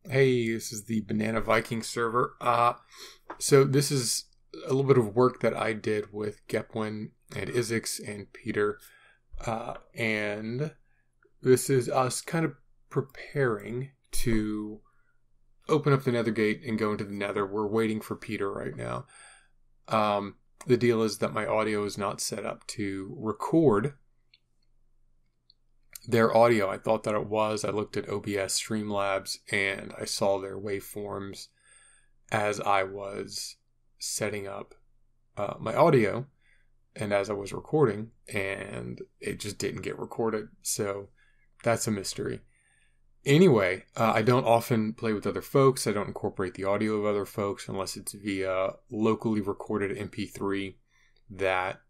Hey, this is the Banana Viking server. So this is a little bit of work that I did with Gepwin and Izixs and Peter. And this is us kind of preparing to open up the Nether Gate and go into the Nether. We're waiting for Peter right now. The deal is that my audio is not set up to record their audio. I thought that it was. I looked at OBS Streamlabs and I saw their waveforms as I was setting up my audio and as I was recording, and it just didn't get recorded. So that's a mystery. Anyway, I don't often play with other folks. I don't incorporate the audio of other folks unless it's via locally recorded MP3 that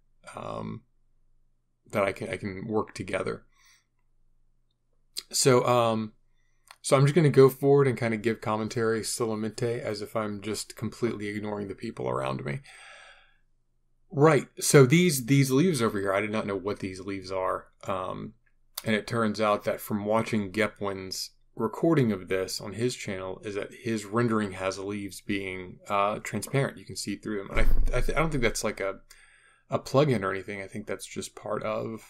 I can work together. So I'm just going to go forward and kind of give commentary solamente as if I'm just completely ignoring the people around me. Right. So these leaves over here, I did not know what these leaves are. And it turns out that from watching Gepwin's recording of this on his channel is that his rendering has leaves being transparent. You can see through them. And I don't think that's like a plugin or anything. I think that's just part of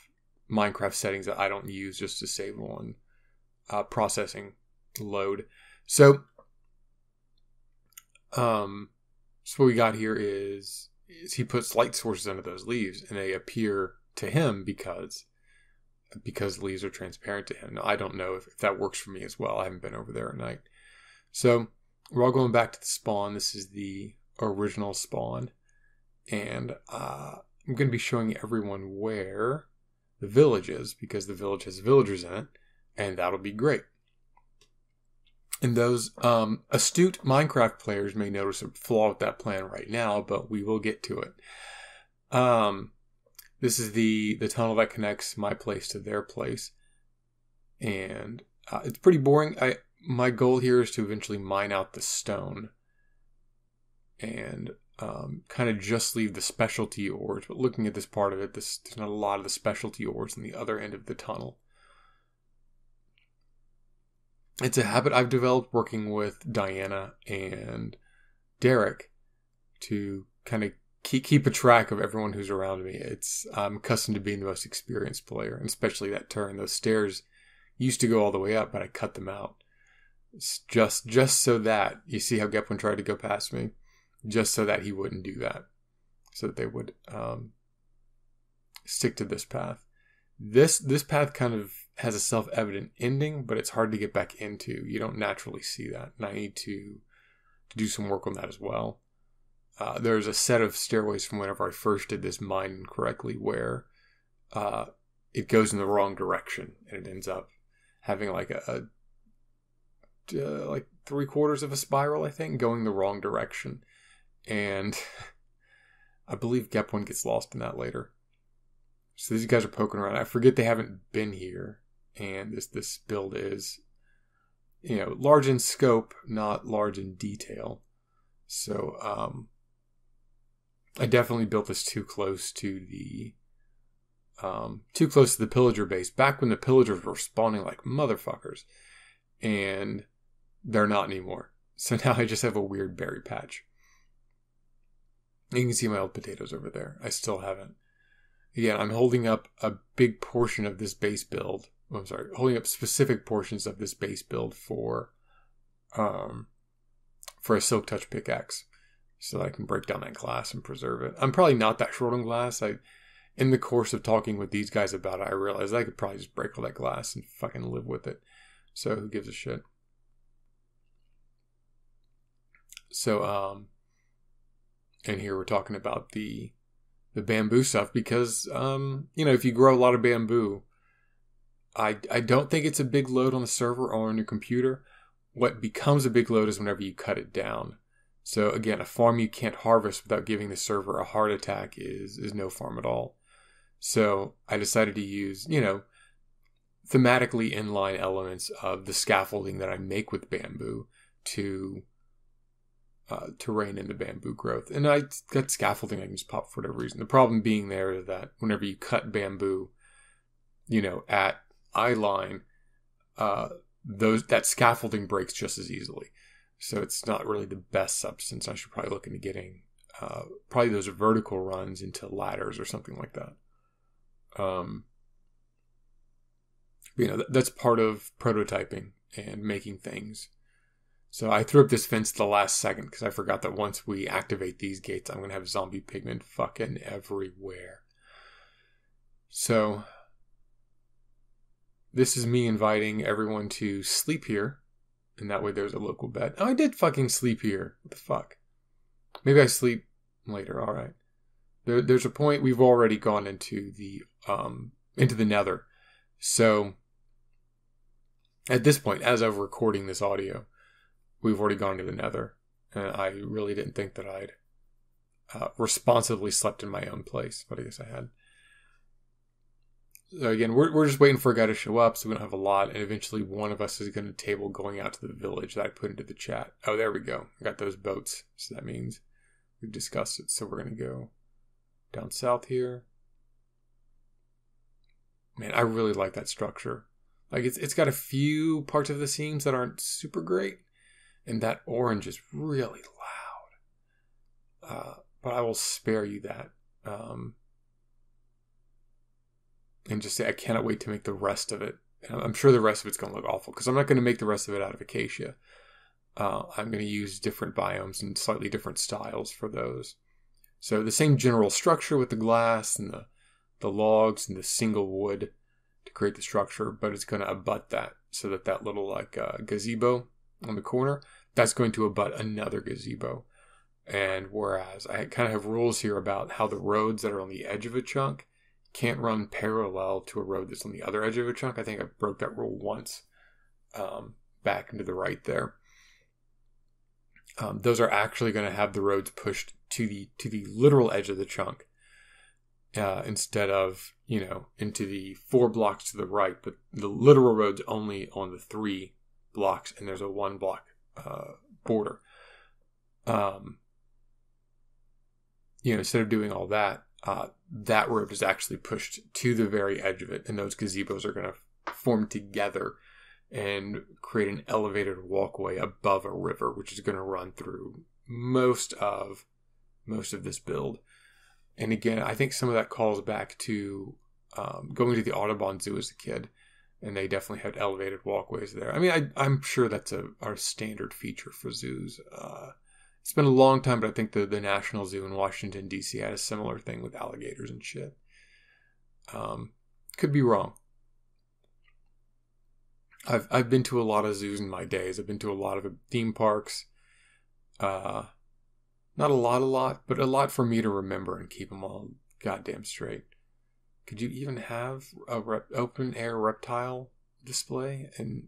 Minecraft settings that I don't use just to save on processing load. So what we got here is he puts light sources under those leaves and they appear to him because leaves are transparent to him. Now, I don't know if that works for me as well. I haven't been over there at night. So we're all going back to the spawn. This is the original spawn. And I'm going to be showing everyone where the village is, because the village has villagers in it, and that'll be great. And those astute Minecraft players may notice a flaw with that plan right now, but we will get to it. This is the tunnel that connects my place to their place. And it's pretty boring. My goal here is to eventually mine out the stone and kind of just leave the specialty ores. But looking at this part of it, there's not a lot of the specialty ores on the other end of the tunnel. It's a habit I've developed working with Diana and Derek to kind of keep a track of everyone who's around me. I'm accustomed to being the most experienced player, and especially that turn. Those stairs used to go all the way up, but I cut them out. It's just so that, you see how Gepwin tried to go past me? Just so that he wouldn't do that. So that they would stick to this path. This path kind of has a self-evident ending, but it's hard to get back into. You don't naturally see that. And I need to do some work on that as well. There's a set of stairways from whenever I first did this mine correctly where it goes in the wrong direction and it ends up having like like 3/4 of a spiral, I think, going the wrong direction. And I believe Gepwin gets lost in that later. So these guys are poking around. I forget they haven't been here. And this build is, large in scope, not large in detail. So I definitely built this too close to the pillager base. Back when the pillagers were spawning like motherfuckers. And they're not anymore. So now I just have a weird berry patch. You can see my old potatoes over there. I still haven't. Again, I'm holding up a big portion of this base build. Holding up specific portions of this base build for a silk touch pickaxe, so that I can break down that glass and preserve it. I'm probably not that short on glass. In the course of talking with these guys about it, I realized I could probably just break all that glass and fucking live with it. So who gives a shit? So and here we're talking about the bamboo stuff because if you grow a lot of bamboo, I don't think it's a big load on the server or on your computer. What becomes a big load is whenever you cut it down. So again, a farm you can't harvest without giving the server a heart attack is no farm at all. So I decided to use, thematically inline elements of the scaffolding that I make with bamboo to rein in the bamboo growth. And I got scaffolding I can just pop for whatever reason. The problem being there is that whenever you cut bamboo, at eye line, that scaffolding breaks just as easily. So it's not really the best substance. I should probably look into getting probably those vertical runs into ladders or something like that. That's part of prototyping and making things. So I threw up this fence the last second because I forgot that once we activate these gates, I'm going to have zombie pigmen fucking everywhere. So this is me inviting everyone to sleep here. And that way there's a local bed. Oh, I did fucking sleep here. What the fuck? Maybe I sleep later. All right. There's a point we've already gone into the nether. So at this point, as of recording this audio, we've already gone to the nether. And I really didn't think that I'd responsibly slept in my own place. But I guess I had. So again, we're just waiting for a guy to show up, so we don't have a lot, and eventually one of us is going to table going out to the village that I put into the chat. Oh, there we go. I got those boats, so that means we've discussed it. So we're going to go down south here. Man, I really like that structure. Like it's got a few parts of the seams that aren't super great, and that orange is really loud. But I will spare you that. And just say I cannot wait to make the rest of it. And I'm sure the rest of it's going to look awful because I'm not going to make the rest of it out of acacia. I'm going to use different biomes and slightly different styles for those. So the same general structure with the glass and the logs and the single wood to create the structure, but it's going to abut that so that little like gazebo on the corner, that's going to abut another gazebo. And whereas I kind of have rules here about how the roads that are on the edge of a chunk can't run parallel to a road that's on the other edge of a chunk. I think I broke that rule once back into the right there. Those are actually going to have the roads pushed to the literal edge of the chunk instead of, into the 4 blocks to the right. But the literal road's only on the 3 blocks, and there's a 1 block border. Instead of doing all that, that road is actually pushed to the very edge of it, and those gazebos are going to form together and create an elevated walkway above a river, which is going to run through most of this build. And again, I think some of that calls back to going to the Audubon Zoo as a kid, and they definitely had elevated walkways there. I mean, I'm sure that's our standard feature for zoos. It's been a long time, but I think the National Zoo in Washington, D.C. had a similar thing with alligators and shit. Could be wrong. I've been to a lot of zoos in my days. I've been to a lot of theme parks. Not a lot, but a lot for me to remember and keep them all goddamn straight. Could you even have a open air reptile display in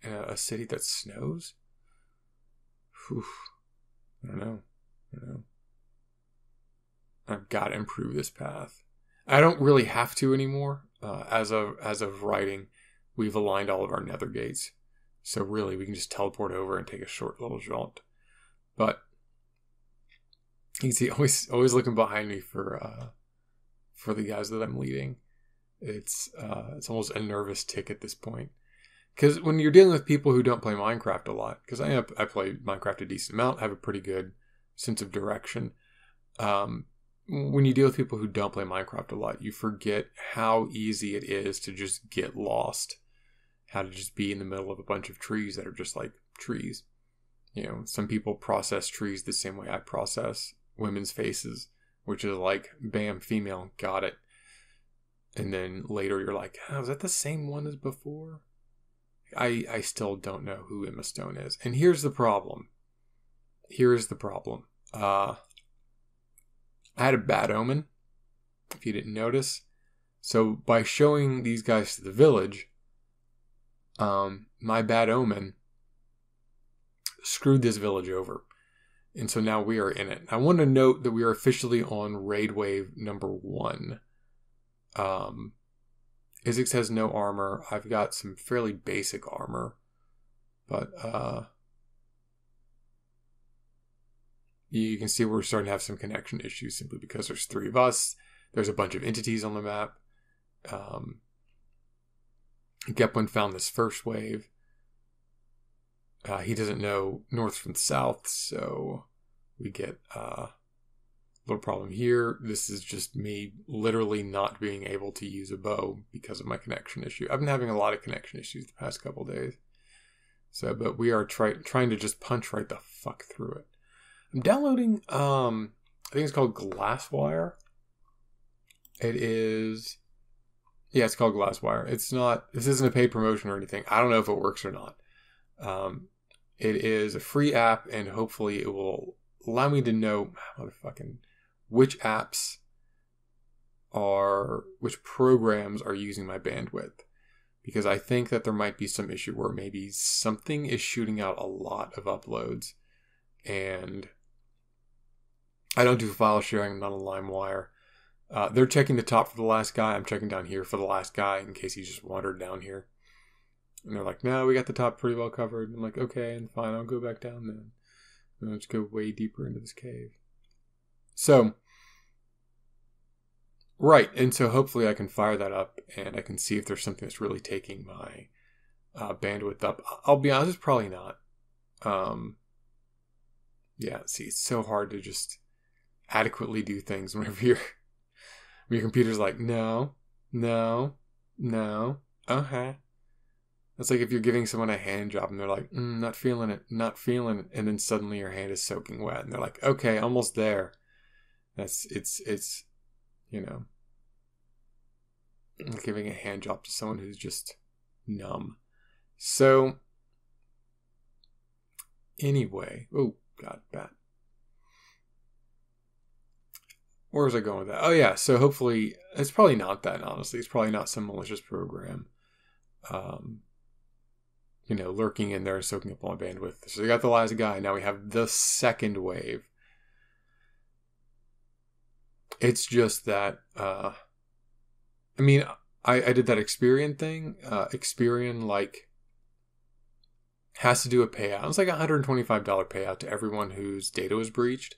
a city that snows? Whew. I don't know. I've got to improve this path. I don't really have to anymore. As of writing, we've aligned all of our nether gates. So really, we can just teleport over and take a short little jaunt. But you can see always looking behind me for the guys that I'm leading. It's almost a nervous tick at this point. Because when you're dealing with people who don't play Minecraft a lot, because I play Minecraft a decent amount, have a pretty good sense of direction. When you deal with people who don't play Minecraft a lot, you forget how easy it is to just get lost. How to just be in the middle of a bunch of trees that are just like trees. Some people process trees the same way I process women's faces, which is like, bam, female, got it. And then later you're like, oh, is that the same one as before? I still don't know who Emma Stone is. And here's the problem. I had a bad omen, if you didn't notice. So by showing these guys to the village, my bad omen screwed this village over. And so now we are in it. I want to note that we are officially on raid wave number 1. Izixs has no armor. I've got some fairly basic armor. But you can see we're starting to have some connection issues simply because there's 3 of us. There's a bunch of entities on the map. Gepwin found this first wave. He doesn't know north from south, so we get a little problem here. This is just me literally not being able to use a bow because of my connection issue. I've been having a lot of connection issues the past couple days. So, but we are trying to just punch right the fuck through it. I'm downloading, I think it's called Glasswire. It is, yeah, it's called Glasswire. It's not, this isn't a paid promotion or anything. I don't know if it works or not. It is a free app, and hopefully it will allow me to know which programs are using my bandwidth. Because I think that there might be some issue where maybe something is shooting out a lot of uploads. And I don't do file sharing. I'm not on LimeWire. They're checking the top for the last guy. I'm checking down here for the last guy in case he just wandered down here. And they're like, no, we got the top pretty well covered. I'm like, okay, and fine, I'll go back down then. And let's go way deeper into this cave. So, right, and so hopefully I can fire that up and I can see if there's something that's really taking my bandwidth up. I'll be honest, it's probably not. Yeah, see, it's so hard to just adequately do things whenever your computer's like, no, okay. It's like if you're giving someone a hand job and they're like, not feeling it. And then suddenly your hand is soaking wet and they're like, okay, almost there. It's, you know, giving a hand job to someone who's just numb. So, anyway, oh, God, bat. Where was I going with that? Oh, yeah, so hopefully, it's probably not that, honestly. It's probably not some malicious program, lurking in there, soaking up all my bandwidth. So we got the last guy. Now we have the second wave. It's just that, I did that Experian thing. Experian, has to do a payout. It's like a $125 payout to everyone whose data was breached.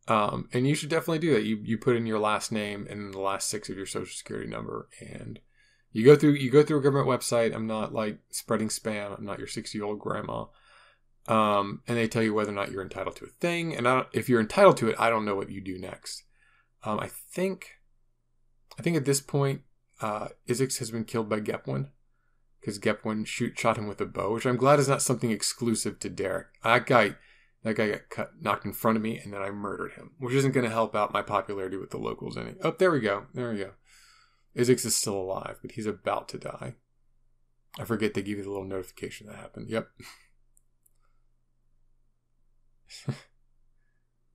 And you should definitely do that. You put in your last name and the last 6 of your social security number, and you go through a government website. I'm not spreading spam. I'm not your 60-year-old grandma. And they tell you whether or not you're entitled to a thing. And if you're entitled to it, I don't know what you do next. I think at this point, Izixs has been killed by Gepwin, because Gepwin shot him with a bow, which I'm glad is not something exclusive to Derek. That guy got knocked in front of me, and then I murdered him, which isn't going to help out my popularity with the locals any. Oh, there we go. Izixs is still alive, but he's about to die. I forget they give you the little notification that happened. Yep.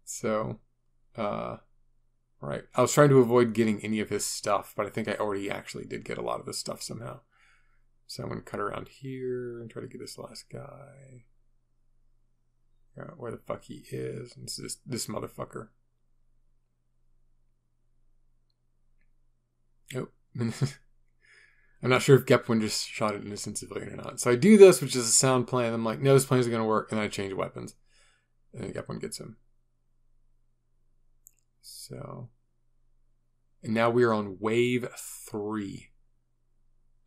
So, right. I was trying to avoid getting any of his stuff, but I think I already actually did get a lot of his stuff somehow. So I'm going to cut around here and try to get this last guy. Where the fuck he is. And this motherfucker. Oh. I'm not sure if Gepwin just shot an innocent civilian or not. So I do this, which is a sound plan. I'm like, no, this plan isn't going to work. And then I change weapons. And then Gepwin gets him. So. And now we are on wave 3.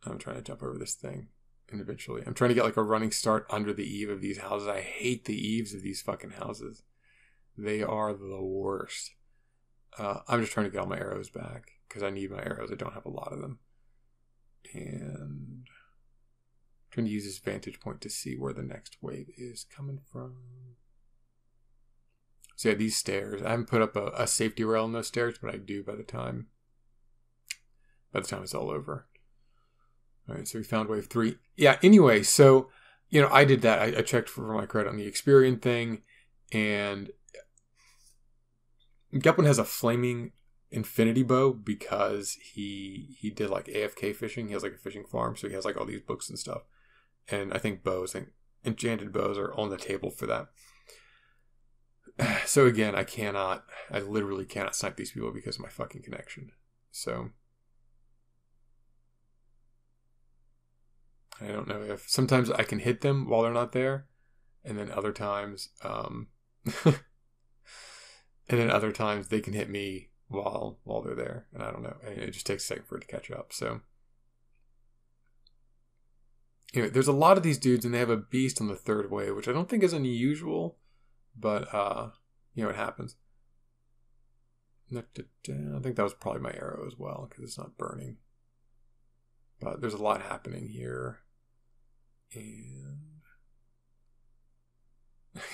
I'm trying to jump over this thing individually. I'm trying to get a running start under the eave of these houses. I hate the eaves of these fucking houses. They are the worst. I'm just trying to get all my arrows back because I need my arrows. I don't have a lot of them. And I'm trying to use this vantage point to see where the next wave is coming from. So yeah, these stairs. I haven't put up a safety rail in those stairs, but I do by the time it's all over. All right, so we found wave 3. Yeah, anyway, so, I did that. I checked for my credit on the Experian thing, and Gepwin has a flaming infinity bow because he did AFK fishing. He has a fishing farm, so he has all these books and stuff. And I think enchanted bows are on the table for that. So again, I literally cannot snipe these people because of my fucking connection. So I don't know if sometimes I can hit them while they're not there, and then other times, they can hit me while they're there, and I don't know. And it just takes a second for it to catch up. So Anyway, there's a lot of these dudes, and they have a beast on the third wave, which I don't think is unusual, but it happens. I think that was probably my arrow as well, because it's not burning. But there's a lot happening here. And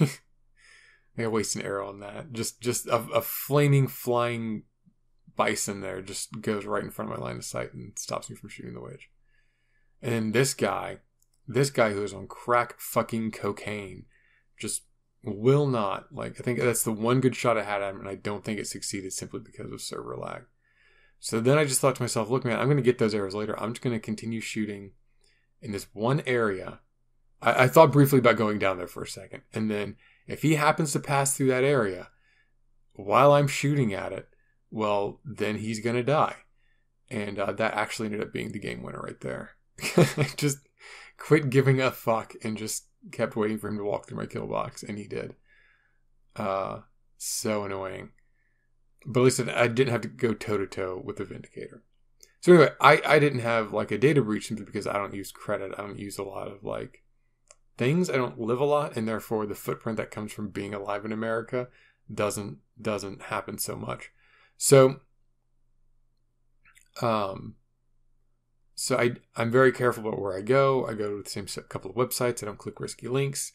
I gotta waste an arrow on that. Just a flaming, flying bison there just goes right in front of my line of sight and stops me from shooting the witch. And then this guy who is on crack fucking cocaine, just will not, I think that's the one good shot I had at him, and I don't think it succeeded simply because of server lag. So then I just thought to myself, look, man, I'm going to get those arrows later. I'm just going to continue shooting in this one area. I thought briefly about going down there for a second. And then if he happens to pass through that area while I'm shooting at it, well, then he's going to die. And that actually ended up being the game winner right there. I just quit giving a fuck and just kept waiting for him to walk through my kill box. And he did. So annoying. But at least I didn't have to go toe-to-toe with the Vindicator. So anyway, I didn't have a data breach simply because I don't use credit. I don't use a lot of things. I don't live a lot, and therefore the footprint that comes from being alive in America doesn't happen so much. So I'm very careful about where I go. I go to the same couple of websites. I don't click risky links.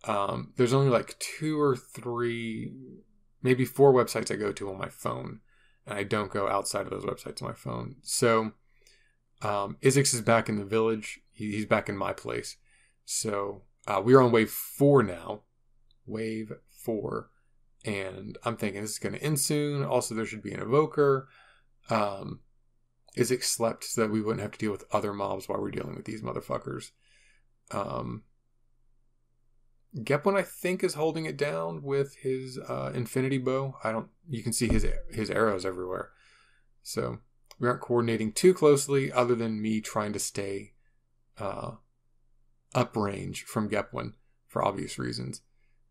There's only 2 or 3, maybe 4 websites I go to on my phone, and I don't go outside of those websites on my phone. So Izixs is back in the village. He's back in my place. So we are on wave 4 now. Wave 4. And I'm thinking this is going to end soon. Also, there should be an evoker. Izixs slept so that we wouldn't have to deal with other mobs while we're dealing with these motherfuckers. Gepwin, I think, is holding it down with his infinity bow. You can see his arrows everywhere. So we aren't coordinating too closely, other than me trying to stay uprange from Gepwin for obvious reasons.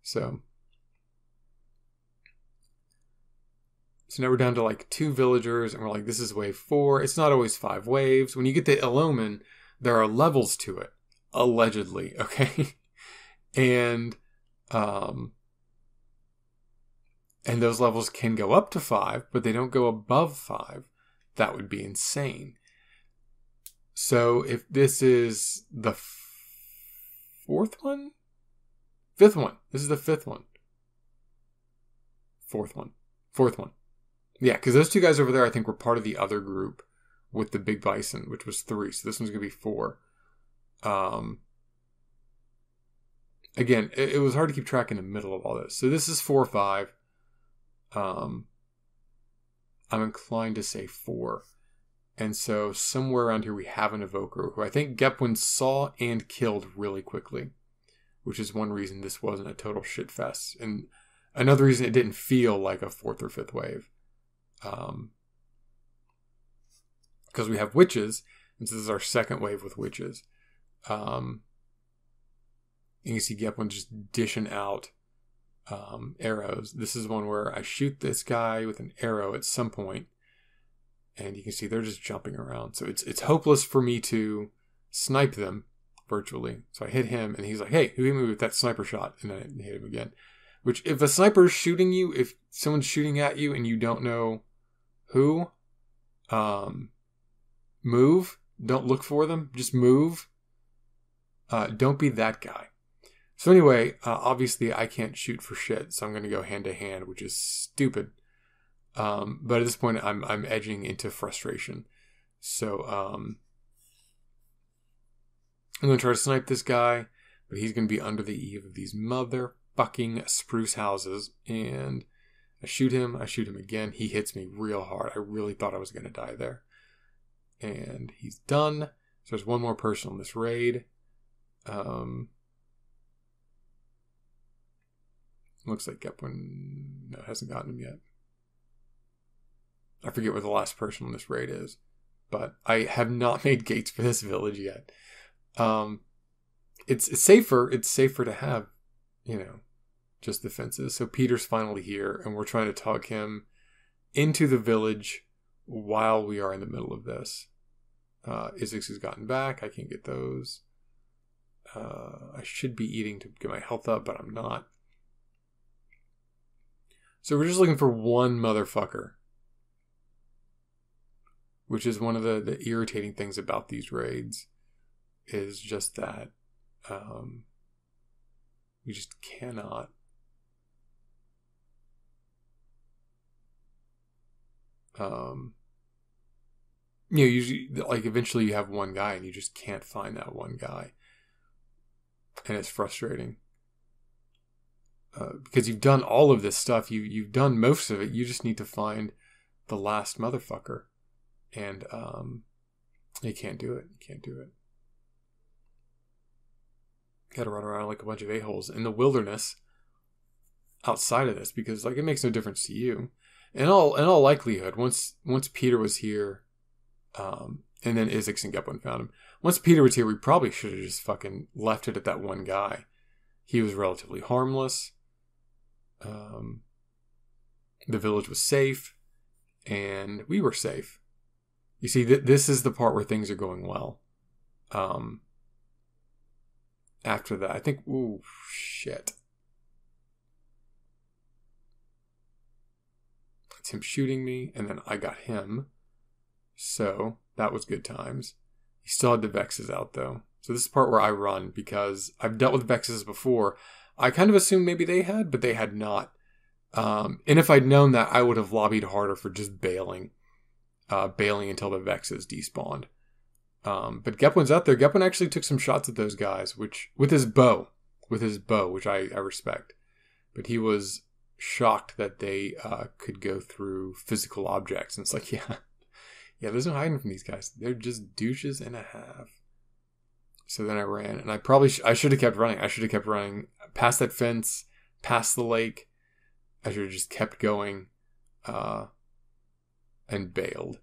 So now we're down to 2 villagers, and we're this is wave 4. It's not always 5 waves. When you get the Eloman, there are levels to it, allegedly. Okay. And those levels can go up to 5, but they don't go above 5. That would be insane. So if this is the 4th one? 5th one. This is the 5th one. 4th one. 4th one. Yeah, because those 2 guys over there, I think, were part of the other group with the big bison, which was 3. So this one's going to be 4. Again, it was hard to keep track in the middle of all this. So this is 4 or 5. I'm inclined to say 4. And so somewhere around here we have an evoker who I think Gepwin saw and killed really quickly, which is one reason this wasn't a total shit fest. And another reason it didn't feel like a 4th or 5th wave. Because we have witches, and so this is our 2nd wave with witches. You can see Gepwin just dishing out arrows. This is one where I shoot this guy with an arrow at some point, and you can see they're just jumping around. So it's hopeless for me to snipe them virtually. So I hit him, and he's like, "Hey, who hit me with that sniper shot?" And then I hit him again. Which, if a sniper is shooting you, if someone's shooting at you and you don't know who, move. Don't look for them. Just move. Don't be that guy. So anyway, obviously I can't shoot for shit, so I'm going to go hand to hand, which is stupid. But at this point, I'm edging into frustration. So I'm going to try to snipe this guy, but he's going to be under the eave of these motherfucking spruce houses. And I shoot him again. He hits me real hard. I really thought I was going to die there. And he's done. So there's one more person on this raid. Looks like Gepwin hasn't gotten him yet. I forget what the last person on this raid is, but I have not made gates for this village yet. It's safer. It's safer to have, just defenses. So Peter's finally here, and we're trying to talk him into the village while we are in the middle of this. Izixs has gotten back. I can't get those. I should be eating to get my health up, but I'm not. So we're just looking for one motherfucker. Which is one of the irritating things about these raids. Is just that we just cannot usually, like, eventually you have one guy and you just can't find that one guy. And it's frustrating. Because you've done all of this stuff. You've done most of it. You just need to find the last motherfucker. And you can't do it. You can't do it. You gotta run around like a bunch of a-holes in the wilderness outside of this, because like it makes no difference to you. In all likelihood, once Peter was here, and then Izixs and Gepwin found him. Once Peter was here, we probably should have just fucking left it at that one guy. He was relatively harmless. The village was safe, and we were safe. You see, this is the part where things are going well. After that, I think, ooh, shit. It's him shooting me, and then I got him. So, that was good times. He still had the Vexes out, though. So this is the part where I run, because I've dealt with Vexes before. I kind of assumed maybe they had, but they had not. And if I'd known that, I would have lobbied harder for just bailing. Bailing until the Vexes despawned. But Gepwin's out there. Gepwin actually took some shots at those guys, which with his bow, which I respect. But he was shocked that they could go through physical objects. And it's like, yeah, there's no hiding from these guys. They're just douches and a half. So then I ran, and I should have kept running. I should have kept running past that fence, past the lake. I should have just kept going, and bailed.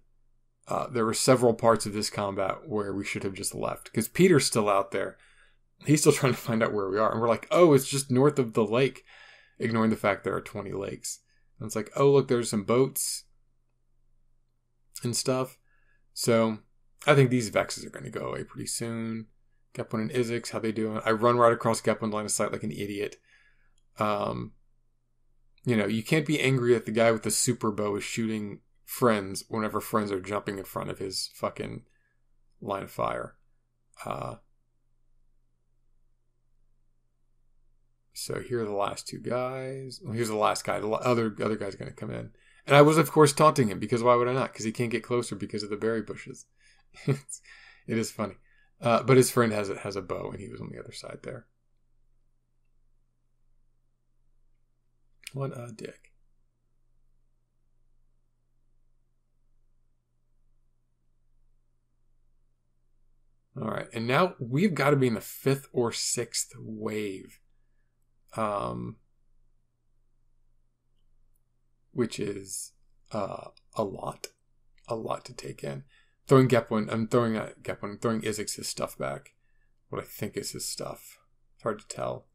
There were several parts of this combat where we should have just left, because Peter's still out there. He's still trying to find out where we are. And we're like, oh, it's just north of the lake, ignoring the fact there are 20 lakes. And it's like, oh, look, there's some boats and stuff. So I think these Vexes are going to go away pretty soon. Gepwin and Izixs, how they doing? I run right across Gepwin's line of sight like an idiot. You can't be angry that the guy with the super bow is shooting friends whenever friends are jumping in front of his fucking line of fire. So here are the last two guys. Well, here's the last guy. The other guy's going to come in. And I was, of course, taunting him, because why would I not? Because he can't get closer because of the berry bushes. It is funny. But his friend has a bow, and he was on the other side there. What a dick. All right, and now we've got to be in the 5th or 6th wave, which is a lot to take in. I'm throwing Izixs' stuff back. What I think is his stuff. It's hard to tell.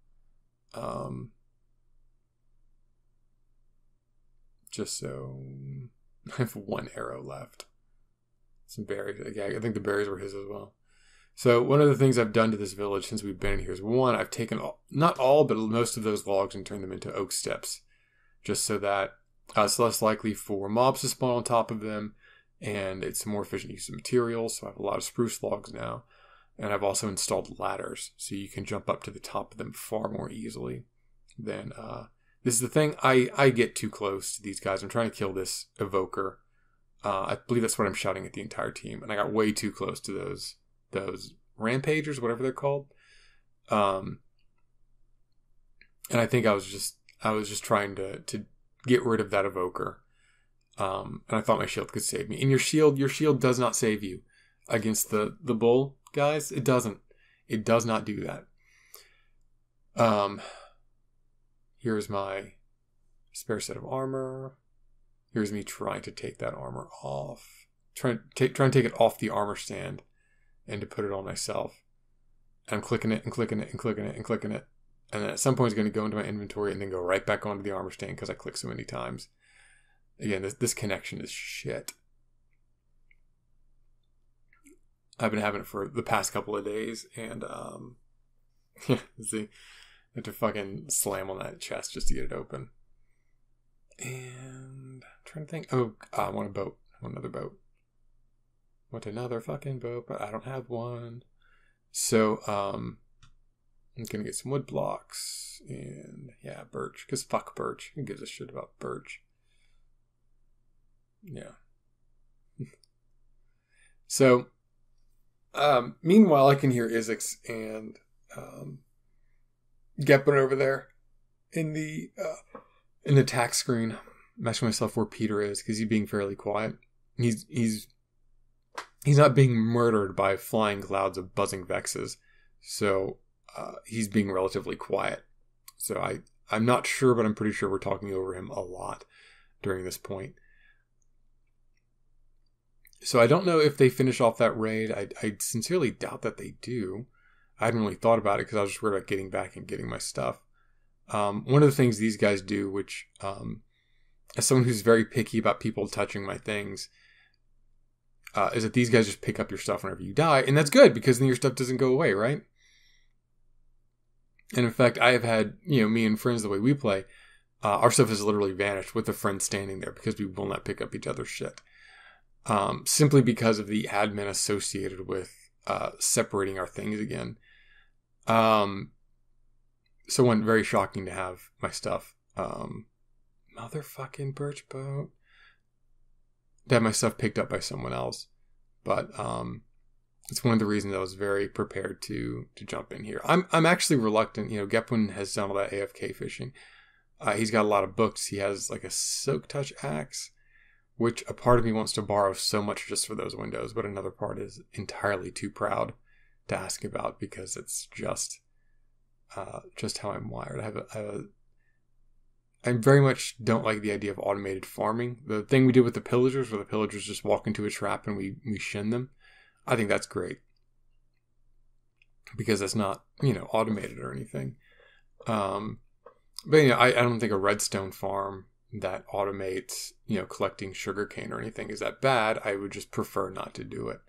Just so I have one arrow left. Some berries. Yeah, I think the berries were his as well. So one of the things I've done to this village since we've been in here is, one, I've taken not all, but most of those logs and turned them into oak steps, just so that it's less likely for mobs to spawn on top of them, and it's a more efficient use of materials. So I have a lot of spruce logs now, and I've also installed ladders, so you can jump up to the top of them far more easily than. This is the thing. I get too close to these guys. I'm trying to kill this evoker. I believe that's what I'm shouting at the entire team, and I got way too close to those rampagers, whatever they're called. And I think I was just trying to get rid of that evoker. And I thought my shield could save me. And your shield does not save you against the bull, guys. It doesn't. It does not do that. Here's my spare set of armor. Here's me trying to take that armor off. Trying to take it off the armor stand and to put it on myself. And I'm clicking it and clicking it and clicking it and clicking it. And then at some point it's going to go into my inventory and then go right back onto the armor stand because I click so many times. Again, this connection is shit. I've been having it for the past couple of days, and See, I have to fucking slam on that chest just to get it open. And I'm trying to think. Oh, I want a boat. I want another boat. I want another fucking boat, but I don't have one. So, I'm gonna get some wood blocks and yeah, birch. Cause fuck birch. Who gives a shit about birch? Yeah. So, meanwhile, I can hear Izixs and Gepwin over there in the tack screen. I'm asking myself where Peter is because he's being fairly quiet. He's not being murdered by flying clouds of buzzing vexes, so he's being relatively quiet. So I'm not sure, but I'm pretty sure we're talking over him a lot during this point. So I don't know if they finish off that raid. I sincerely doubt that they do. I hadn't really thought about it because I was just worried about getting back and getting my stuff. One of the things these guys do, which as someone who's very picky about people touching my things, is that these guys just pick up your stuff whenever you die. And that's good because then your stuff doesn't go away, right? And in fact, I have had, me and friends, the way we play, our stuff has literally vanished with a friend standing there because we will not pick up each other's shit. Simply because of the admin associated with separating our things again. So one, very shocking to have my stuff. Motherfucking birch boat. To have my stuff picked up by someone else. But it's one of the reasons I was very prepared to jump in here. I'm actually reluctant. Gepwin has done all that AFK fishing. He's got a lot of books. He has like a Silk Touch axe, which a part of me wants to borrow so much just for those windows, but another part is entirely too proud to ask about because it's just how I'm wired. I very much don't like the idea of automated farming. The thing we did with the pillagers, where the pillagers just walk into a trap and we shin them, I think that's great because that's not automated or anything. But I don't think a redstone farm that automates, collecting sugarcane or anything is that bad. I would just prefer not to do it.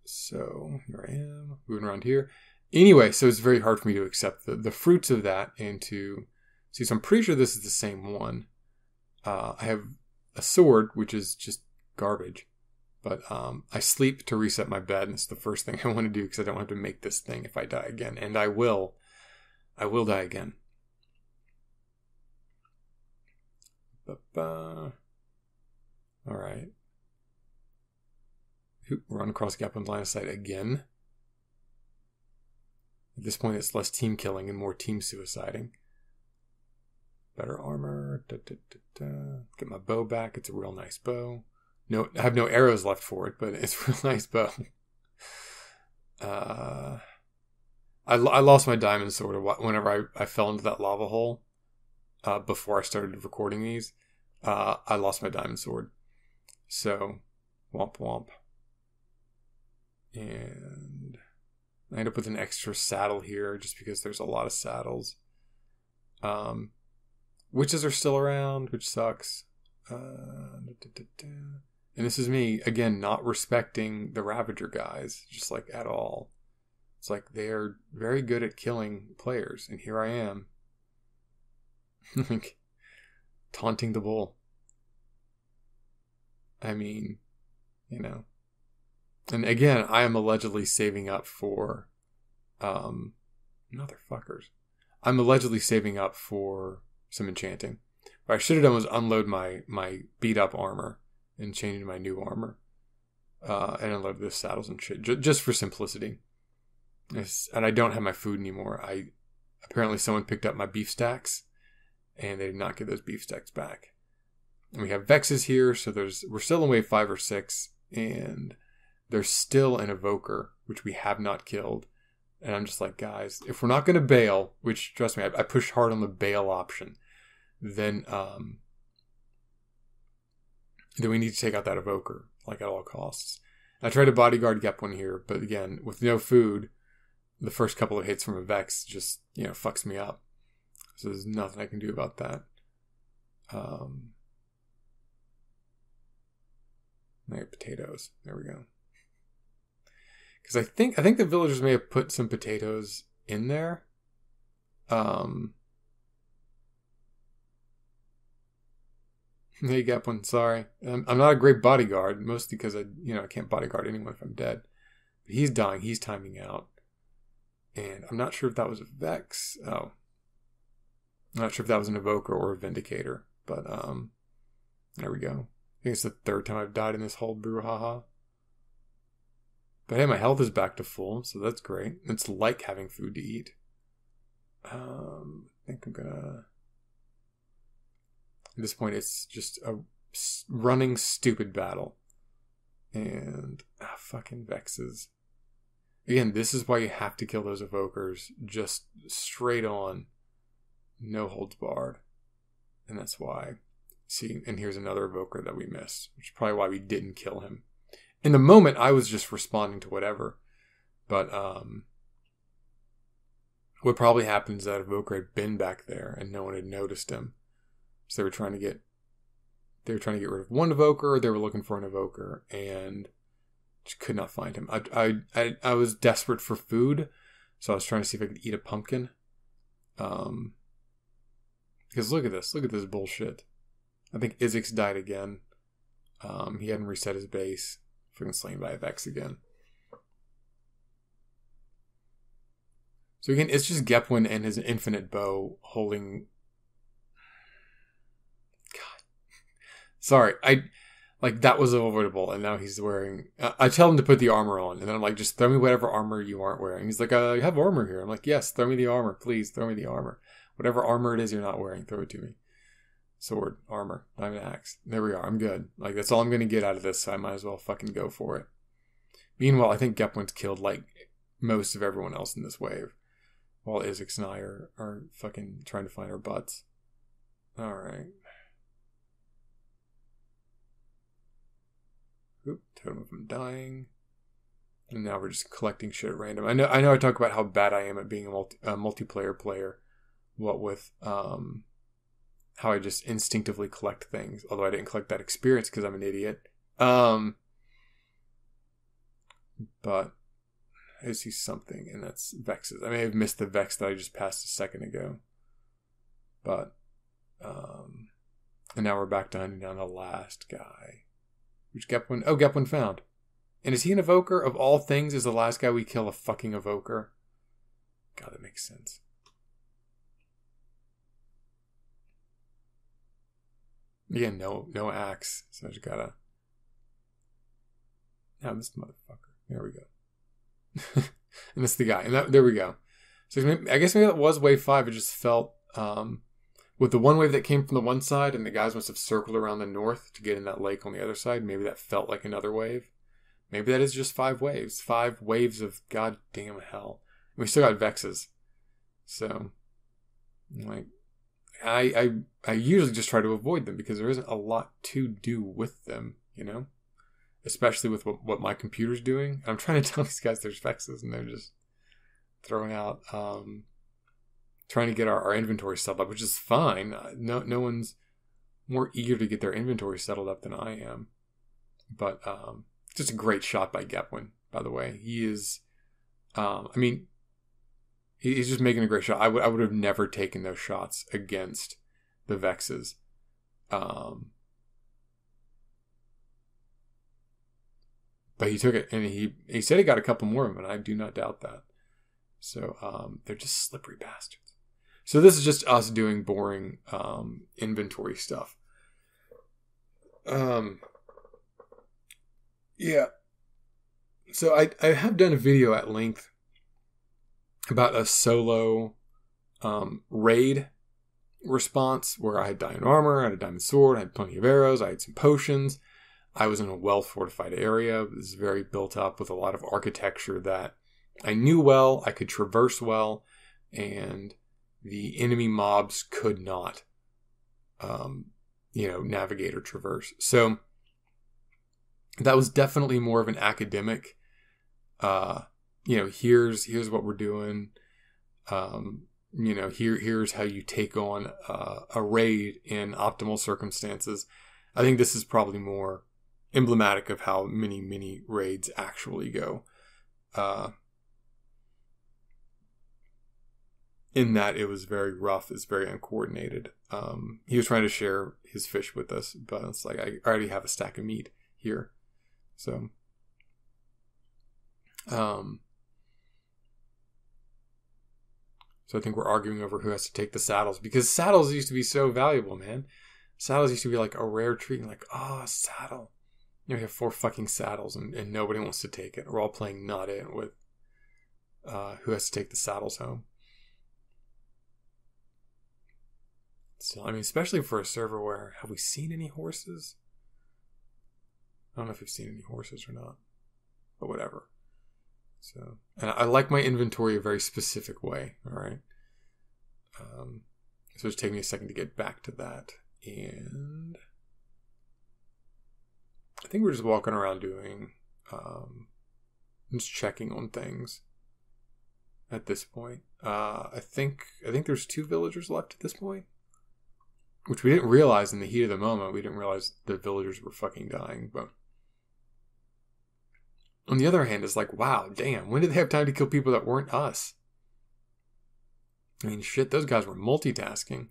So here I am, moving around here. Anyway, so it's very hard for me to accept the fruits of that and to see. So I'm pretty sure this is the same one. I have a sword, which is just garbage. But I sleep to reset my bed, and it's the first thing I want to do because I don't have to make this thing if I die again. And I will. I will die again. All right. Run across Gepwin's line of sight again. At this point, it's less team killing and more team suiciding. Better armor. Get my bow back. It's a real nice bow. No, I have no arrows left for it, but it's a real nice bow. I lost my diamond sword whenever I fell into that lava hole. Before I started recording these, I lost my diamond sword. So, womp womp. And I end up with an extra saddle here just because there's a lot of saddles. Witches are still around, which sucks. And this is me, again, not respecting the Ravager guys, just like at all. It's like they're very good at killing players, and here I am. Like, taunting the bull. I mean, And again, I am allegedly saving up for, motherfuckers. I'm allegedly saving up for some enchanting. What I should have done was unload my beat up armor and change into my new armor. And unload the saddles and shit, just for simplicity. And I don't have my food anymore. Apparently someone picked up my beef stacks, and they did not get those beef stacks back. And we have Vexes here, so we're still in wave 5 or 6, and there's still an evoker, which we have not killed. And I'm just like, guys, if we're not going to bail, which, trust me, I pushed hard on the bail option, then we need to take out that evoker, like at all costs. I tried to bodyguard Gepwin here, but again, with no food, the first couple of hits from a Vex just, fucks me up. So there's nothing I can do about that. I get potatoes. There we go. Because I think the villagers may have put some potatoes in there. Hey, Gepwin, sorry. I'm not a great bodyguard, mostly because I can't bodyguard anyone if I'm dead. But he's dying. He's timing out. And I'm not sure if that was a Vex. Oh. I'm not sure if that was an Evoker or a Vindicator. But, there we go. I think it's the third time I've died in this whole brouhaha. But hey, my health is back to full, so that's great. It's like having food to eat. I think I'm gonna... At this point, it's just a running stupid battle. And, fucking Vexes. Again, this is why you have to kill those Evokers. Just straight on. No holds barred. And that's why. See, and here's another Evoker that we missed. Which is probably why we didn't kill him. In the moment, I was just responding to whatever. But, what probably happened is that Evoker had been back there and no one had noticed him. So they were trying to get rid of one Evoker, or they were looking for an Evoker, and just could not find him. I was desperate for food, so I was trying to see if I could eat a pumpkin. Because look at this bullshit. I think Izixs died again. He hadn't reset his base. Freaking slain by a Vex again. So again, it's just Gepwin and his infinite bow holding... God. Sorry, that was avoidable, and now he's wearing... I tell him to put the armor on, and then I'm like, just throw me whatever armor you aren't wearing. He's like, you have armor here. I'm like, yes, throw me the armor. Please, throw me the armor. Whatever armor it is you're not wearing, throw it to me. Sword, armor, diamond axe. There we are, I'm good. That's all I'm going to get out of this, so I might as well fucking go for it. Meanwhile, I think Gepwin's killed, most of everyone else in this wave. While Izixs and I are fucking trying to find our butts. Alright. Oop, totem of him dying. And now we're just collecting shit at random. I know I talk about how bad I am at being a multiplayer player. What with, how I just instinctively collect things. Although I didn't collect that experience because I'm an idiot. But I see something, and that's Vexes. I may have missed the Vex that I just passed a second ago. But, and now we're back to hunting down the last guy. Which Gepwin? Oh, Gepwin found. And is he an Evoker? Of all things, is the last guy we kill a fucking Evoker? God, that makes sense. Yeah, no axe. So I just gotta... Now this motherfucker. There we go. And that's the guy. And there we go. So I guess maybe that was wave 5. It just felt... with the one wave that came from the one side, and the guys must have circled around the north to get in that lake on the other side. Maybe that felt like another wave. Maybe that is just 5 waves. 5 waves of goddamn hell. And we still got Vexes. So... I usually just try to avoid them because there isn't a lot to do with them, especially with what my computer's doing. I'm trying to tell these guys there's Vexes and they're just throwing out, trying to get our inventory settled up, which is fine. No one's more eager to get their inventory settled up than I am. But just a great shot by Gepwin, by the way. He is, he's just making a great shot. I would have never taken those shots against the Vexes. But he took it, and he said he got a couple more of them, and I do not doubt that. So they're just slippery bastards. So this is just us doing boring inventory stuff. Yeah. So I have done a video at length about a solo raid response where I had diamond armor, I had a diamond sword, I had plenty of arrows, I had some potions. I was in a well-fortified area. It was very built up with a lot of architecture that I knew well, I could traverse well, and the enemy mobs could not, navigate or traverse. So that was definitely more of an academic, here's what we're doing. Here's how you take on a raid in optimal circumstances. I think this is probably more emblematic of how many raids actually go. in that it was very rough, it's very uncoordinated. He was trying to share his fish with us, but it's like, I already have a stack of meat here. So, so I think we're arguing over who has to take the saddles, because saddles used to be so valuable, man. Saddles used to be like a rare treat, and like, oh, a saddle. You know, we have 4 fucking saddles, and nobody wants to take it. We're all playing not it with who has to take the saddles home. So, I mean, especially for a server where, have we seen any horses? I don't know if we've seen any horses or not, but whatever. So, and I like my inventory a very specific way, all right? So it's taking me a second to get back to that. And I think we're just walking around doing, just checking on things at this point. I think there's 2 villagers left at this point, which we didn't realize in the heat of the moment. We didn't realize the villagers were fucking dying, but on the other hand, it's like, wow, damn, when did they have time to kill people that weren't us? I mean, shit, those guys were multitasking.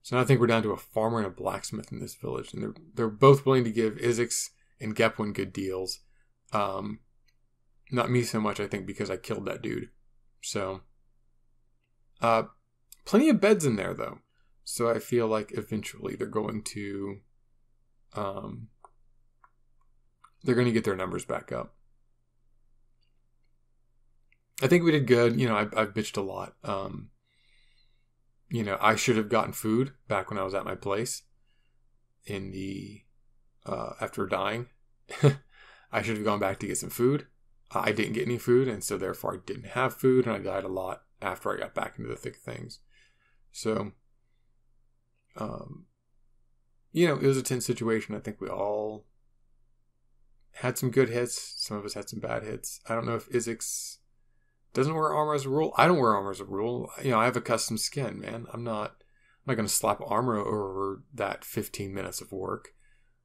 So now I think we're down to a farmer and a blacksmith in this village, and they're both willing to give Izixs and Gepwin good deals. Not me so much, I think, because I killed that dude. So, plenty of beds in there, though. So I feel like eventually they're going to get their numbers back up. I think we did good. You know, I've bitched a lot. You know, I should have gotten food back when I was at my place in the, after dying. I should have gone back to get some food. I didn't get any food, and so therefore I didn't have food, and I died a lot after I got back into the thick of things. So, you know, it was a tense situation. I think we all had some good hits. Some of us had some bad hits. I don't know if Izixs doesn't wear armor as a rule. I don't wear armor as a rule. You know, I have a custom skin, man. I'm not going to slap armor over that 15 minutes of work.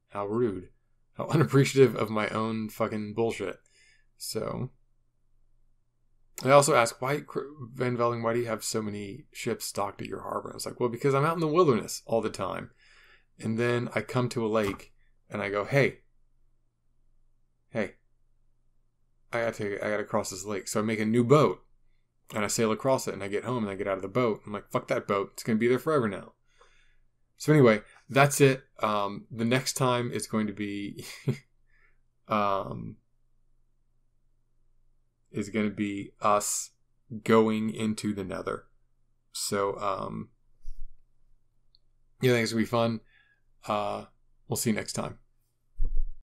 How rude. How unappreciative of my own fucking bullshit. So, I also asked, Van Velding, why do you have so many ships stocked at your harbor? I was like, well, because I'm out in the wilderness all the time. And then I come to a lake and I go, hey, I gotta cross this lake. So I make a new boat and I sail across it, and I get home and I get out of the boat. I'm like, fuck that boat. It's going to be there forever now. So anyway, that's it. The next time it's going to be, is going to be us going into the Nether. So, yeah, I think it's going to be fun. We'll see you next time.